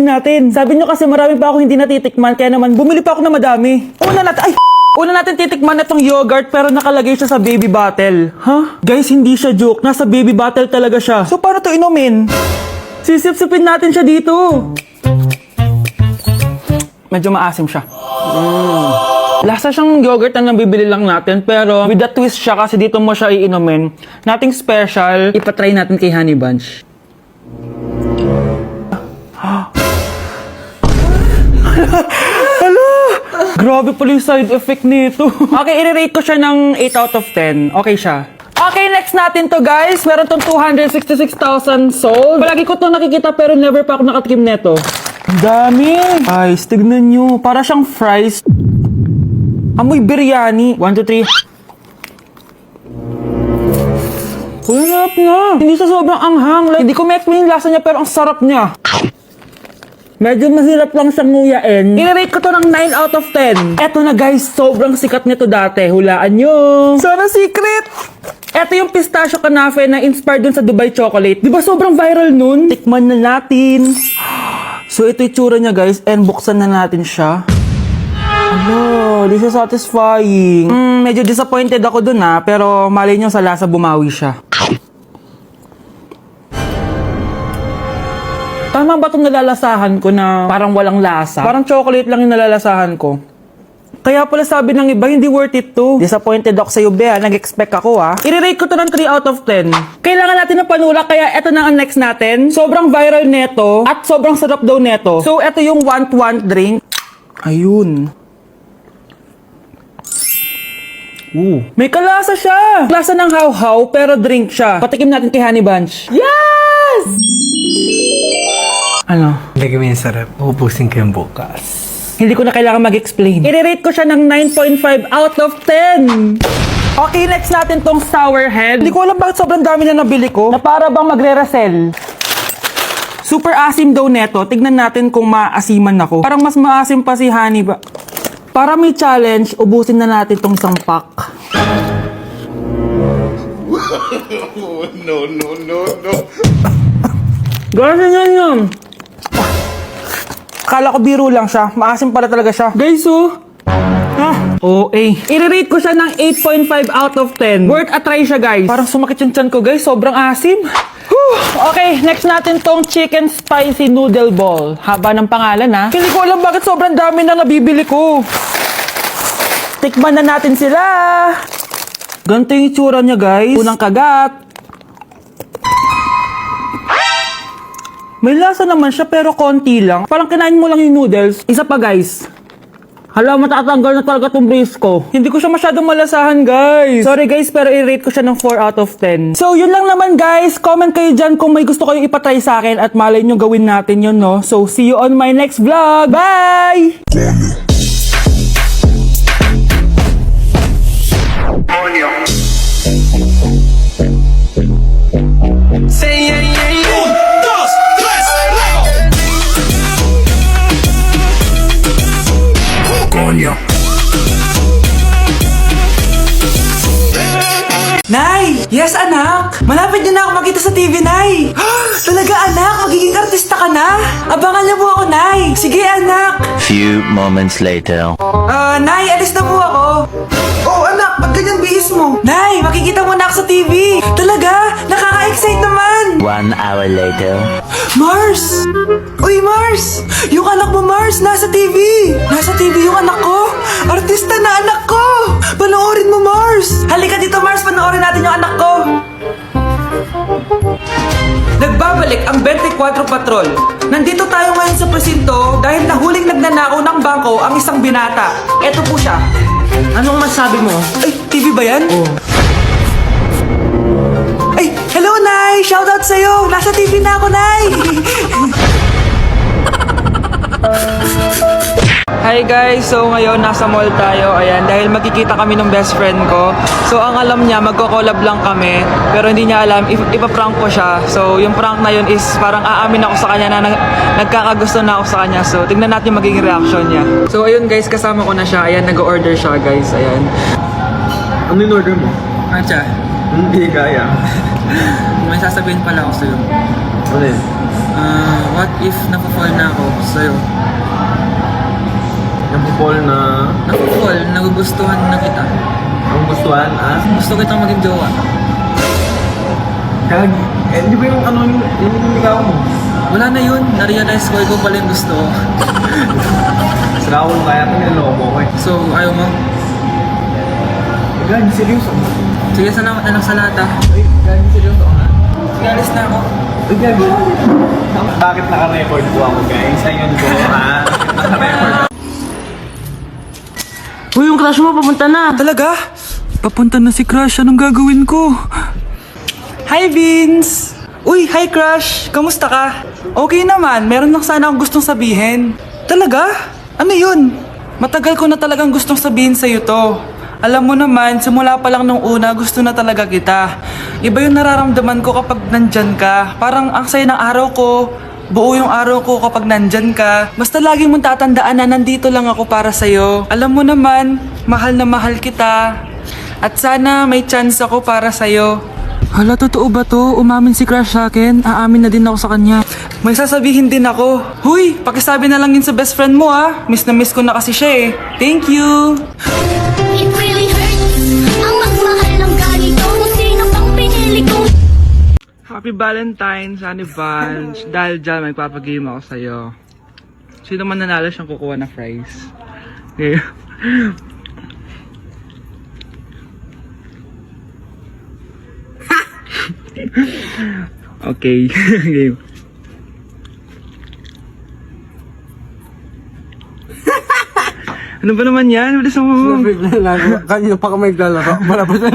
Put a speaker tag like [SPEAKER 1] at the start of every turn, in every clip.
[SPEAKER 1] natin. Sabi nyo kasi marami pa ako hindi natitikman, kaya naman bumili pa ako na madami. Una natin titikman itong yogurt pero nakalagay siya sa baby bottle. Ha? Guys, hindi siya joke. Nasa baby bottle talaga siya. So, paano to inumin? Sisip-sipin natin siya dito. Medyo maasim siya. Lasa siyang yogurt na nabibili lang natin, pero with a twist siya kasi dito mo siya iinumin. Nothing special. Ipatry natin kay Honey Bunch. Hello! Grabe pala yung side effect nito. Okay, i-rate ko siya ng 8 out of 10. Okay siya. Okay, next natin to guys. Meron tong 266,000 sold. Palagi ko to nakikita pero never pa ako nakatikim neto. Ang dami! Guys, tignan nyo. Para siyang fries. Amoy biryani. 1, 2, 3. Uy, sarap na. Hindi sa sobrang anghang. Like, hindi ko ma-explain yung lasa niya pero ang sarap niya. Medyo mahirap lang siyang nguyain. I-rate ko to ng 9 out of 10. Eto na guys, sobrang sikat nito dati. Hulaan nyo. Sana secret! Eto yung pistachio kanafe na inspired dun sa Dubai chocolate. Di ba sobrang viral nun? Tikman na natin. So ito yung tsura niya guys, and buksan na natin siya. Hello, this is satisfying. Medyo disappointed ako dun pero malay nyo sa lasa bumawi siya. Tama ba itong nalalasahan ko na parang walang lasa? Parang chocolate lang yung nalalasahan ko. Kaya pala sabi ng iba, hindi worth it to. Disappointed ako sa'yo, Bea. Nag-expect ako, I-rate ko to ng 3 out of 10. Kailangan natin ng panula, kaya eto na ang next natin. Sobrang viral neto, at sobrang sarap daw neto. So, eto yung want drink. Ayun. May kalasa siya. Lasa ng how-how, pero drink siya. Patikim natin kay Honey Bunch. Yes! Ano?
[SPEAKER 2] Lagay mo yung sarap. Uubusin ko yung bukas.
[SPEAKER 1] Hindi ko na kailangan mag-explain. I-rate ko siya ng 9.5 out of 10. Okay, next natin tong sour head. Hindi ko alam bakit sobrang dami na nabili ko. Na para bang magre-resell. Super asim daw neto. Tignan natin kung maasiman ako. Parang mas maasim pa si Honey ba? Para may challenge, ubusin na natin tong isang pack.
[SPEAKER 3] No.
[SPEAKER 1] Ganyan yun. Akala ko biro lang siya. Maasim pala talaga siya. Guys, I-rate ko siya ng 8.5 out of 10. Worth a try siya, guys. Parang sumakit yung tiyan ko, guys. Sobrang asim. Okay, next natin tong chicken spicy noodle ball. Haba ng pangalan, Hindi ko alam bakit sobrang dami na nabibili ko. Tikman na natin sila. Ganito yung itsura niya, guys. Unang kagat. May lasa naman siya pero konti lang. Parang kinain mo lang yung noodles. Isa pa guys. Hala, matatanggal na talaga tong brace ko. Hindi ko siya masyadong malasahan guys. Sorry guys, pero i-rate ko siya ng 4 out of 10. So yun lang naman guys. Comment kayo dyan kung may gusto kayo ipatry sa akin at malay nyo gawin natin yun, no? So see you on my next vlog. Bye!
[SPEAKER 2] Say yeah, yeah, yeah.
[SPEAKER 1] Nay! Yes, anak! Malapit niyo na ako makita sa TV, Nay! Talaga, anak! Magiging artista ka na! Abangan niyo po ako, Nay! Sige, anak!
[SPEAKER 4] Few moments later.
[SPEAKER 1] Nay, alis na po ako! Oh, anak! Ba't ganyan bihis mo? Nay! Makikita mo na ako sa TV! Talaga! Nakaka-excite naman!
[SPEAKER 4] 1 hour later.
[SPEAKER 1] Mars! Uy, Mars! Yung anak mo, Mars! Nasa TV! Nasa TV yung anak ko! Artista na anak ko! Panoorin mo, Mars! Halika dito, Mars! Panoorin natin yung anak ko! Nagbabalik ang 24 Patrol. Nandito tayo ngayon sa presinto dahil nahuling nagnanakaw ng bangko ang isang binata. Eto po siya. Anong masabi mo? Ay, TV ba yan? Oo. Ay, hello, Nay! Shoutout sa'yo! Nasa TV na ako, Nay! Hi guys! So ngayon nasa mall tayo, ayan, dahil magkikita kami ng best friend ko. So ang alam niya, magko-collab lang kami, pero hindi niya alam, ipaprank ko siya. So yung prank na yun is parang aamin ako sa kanya na nagkakagusto na ako sa kanya. So tignan natin magiging reaction niya. So ayun guys, kasama ko na siya, ayan, nag-order siya guys, ayan.
[SPEAKER 2] Ano yung order mo?
[SPEAKER 1] Ancha,
[SPEAKER 2] Hindi kaya.
[SPEAKER 1] may sasabihin pala ako sa'yo.
[SPEAKER 2] Ano yun?
[SPEAKER 1] What if napafall na ako sa'yo?
[SPEAKER 2] Napupol na...
[SPEAKER 1] Napafall, nagugustuhan na kita.
[SPEAKER 2] Ang gustuhan,
[SPEAKER 1] Gusto kitang maging jowa.
[SPEAKER 2] Gagi. Di ba yung yung ligaw mo?
[SPEAKER 1] Wala na yun, na-realize ko, ikaw pala yung gusto ko.
[SPEAKER 2] Sira ko kaya ito niloko ko eh.
[SPEAKER 1] So, ayaw mo?
[SPEAKER 2] Gagi, seryoso.
[SPEAKER 1] Sige, salamat na lang sa lahat ah.
[SPEAKER 2] Ay, gagi, seryoso ka.
[SPEAKER 1] Sige, alis na ako.
[SPEAKER 2] Ay, gagi. Bakit naka-record po ako, guys? Ayun ko, Naka-record.
[SPEAKER 1] Uy, yung crush mo papunta na. Talaga? Papunta na si crush. Anong gagawin ko? Hi, Vince! Uy, hi, crush! Kamusta ka? Okay naman. Meron lang sana akong gustong sabihin. Talaga? Ano yun? Matagal ko na talagang gustong sabihin sa'yo to. Alam mo naman, simula pa lang nung una, gusto na talaga kita. Iba yung nararamdaman ko kapag nandyan ka. Parang ang saya ng araw ko. Buo yung araw ko kapag nandyan ka. Basta lagi mong tatandaan na nandito lang ako para sa'yo. Alam mo naman, mahal na mahal kita. At sana may chance ako para sa'yo. Hala, totoo ba to? Umamin si crush sa akin. Aamin na din ako sa kanya. May sasabihin din ako. Huy, pakisabi na lang yun sa best friend mo ah. Miss na miss ko na kasi siya eh. Thank you!
[SPEAKER 3] It really hurts ang magmahal ng ganito. Kung sino pang pinili ko.
[SPEAKER 1] Happy Valentine's, Honey Bunch. Dahil dyan, may papagame ako sa'yo. Sino man nanalo siyang kukuha na fries. Okay. Okay. Game. Ano ba naman yan? Bilis mo.
[SPEAKER 2] Kanina pa ka may lalaro. Malabas na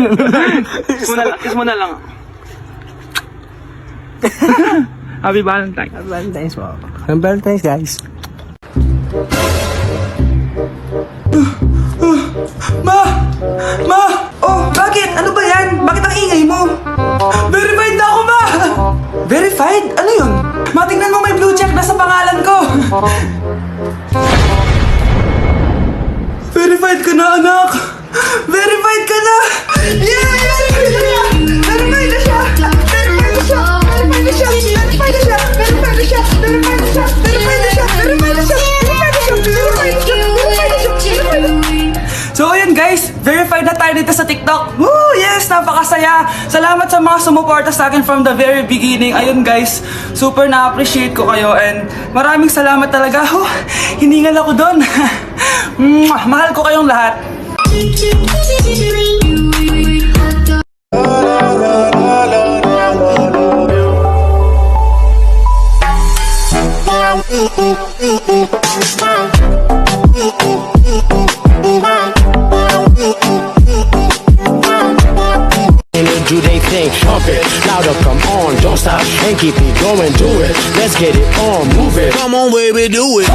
[SPEAKER 1] Kiss mo na lang. Happy Valentine's.
[SPEAKER 2] Valentine's po. Happy Valentine's, guys.
[SPEAKER 1] Ma! Oh, bakit? Ano ba yan? Bakit ang ingay mo? Verified na ako, Ma! Verified? Ano yun? Ma, tingnan mo may blue check na sa pangalan ko. Verified ka na, anak! Verified ka na! Yeah! Verified na siya! Verified na siya! Verified na siya! Verified na siya! Verified na siya! Verified na siya! Verified na siya! Verified na siya! Verified na siya! Verified na siya! Verified na siya! Verified na siya! So ayun guys, verified na tayo dito sa TikTok. Woo! Yes! Napakasaya! Salamat sa mga sumuporta sa akin from the very beginning. Ayun guys, super na-appreciate ko kayo and maraming salamat talaga. Hiningal ako doon. Mahal ko kayong lahat.
[SPEAKER 5] Do they think, pump it, louder, come on, don't stop, and keep it going, do it, let's get it on, move it, come on baby, do it.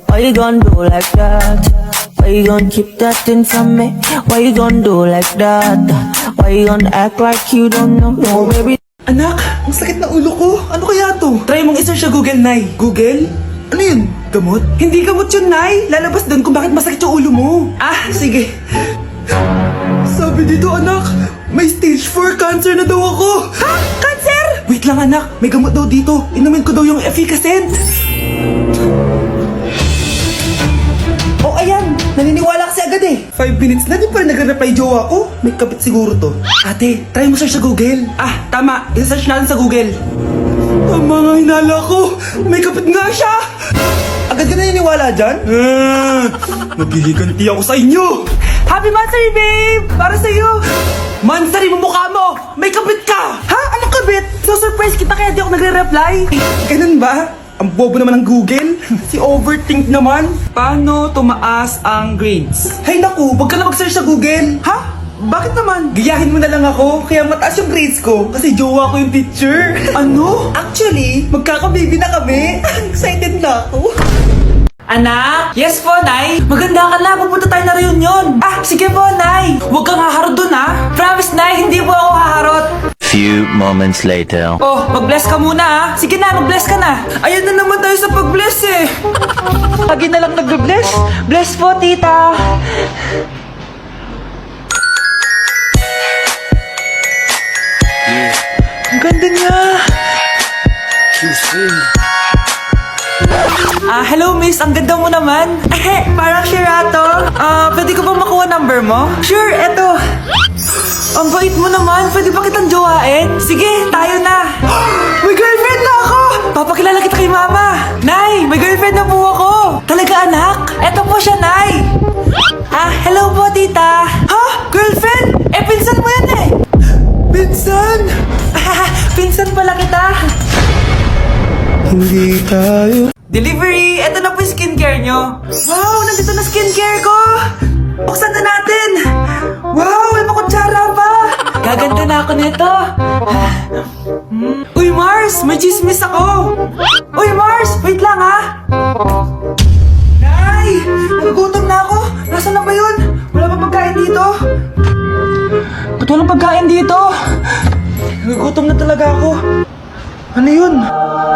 [SPEAKER 6] Why you gon' do like that? Why you gon' keep that thing from me? Why you gon' do like that? Why you gon' act like you don't know? No, baby.
[SPEAKER 1] Anak, ang sakit na ulo ko. Ano kaya to? Try mong i-search sa Google, Nay. Google? Ano yun? Gamot? Hindi gamot yun, Nay. Lalabas doon kung bakit masakit yung ulo mo. Ah, sige. Sabi dito, anak, may stage 4 cancer na daw ako. Ha? Cancer? Wait lang, anak. May gamot daw dito. Inumin ko daw yung efficacent. Oh, ayan. Naniniwala kasi agad eh. 5 minutes na, di pa rin nagre-reply jowa ko. May kapit siguro to. Ate, try mo search sa Google. Ah, tama. I-search natin sa Google. Tama nga hinala ko. May kapit nga siya. Agad ka naniniwala dyan? Maghihigante ako sa inyo. Happy Mansari, babe! Para sa'yo. Mansari mo mukha mo. May kapit ka. Ha? Anong kapit? So surprise kita kaya di ako nagre-reply. Ganun ba? Ang bobo naman ng Google. Si overthink naman. Paano tumaas ang grades? Hay naku, wag ka na mag-search sa Google. Ha? Bakit naman? Gayahin mo na lang ako, kaya mataas yung grades ko. Kasi jowa ko yung teacher. Ano? Actually, magkakababy na kami. Excited na ako. Anak? Yes po, Nay. Maganda ka na, pupunta tayo na reunion. Ah, sige po, Nay. Huwag kang haharot dun, ha? Promise, Nay, hindi po ako haharot.
[SPEAKER 4] Few moments later.
[SPEAKER 1] Oh, mag-bless ka muna ha. Sige na, mag-bless ka na. Ayan na naman tayo sa pag-bless eh. Lagi na lang nag-bless. Bless po, tita. Ang ganda niya.
[SPEAKER 5] QC.
[SPEAKER 1] Hello miss, ang ganda mo naman. Parang Sherato. Pwede ko ba makuha number mo? Sure, eto. Ang bait mo naman, pwede ba kitang jowain? Sige, tayo na. May girlfriend na ako! Papakilala kita kay mama. Nay, may girlfriend na po ako. Talaga anak? Eto po siya, Nay. Hello po tita. Ha? Girlfriend? Pinsan mo yan eh. Pinsan? Pinsan pala kita.
[SPEAKER 2] Hindi tayo.
[SPEAKER 1] Delivery! Ito na po yung skincare nyo. Wow! Nandito na skincare ko! Buksan na natin! Wow! May makutsara pa! Gaganda na ako nito! Uy, Mars! May chismis ako! Uy, Mars! Wait lang, ha! Nay! Nagugutom na ako! Nasaan na ba yun? Wala pa pagkain dito? Ba't walang pagkain dito? Nagugutom na talaga ako. Ano yun?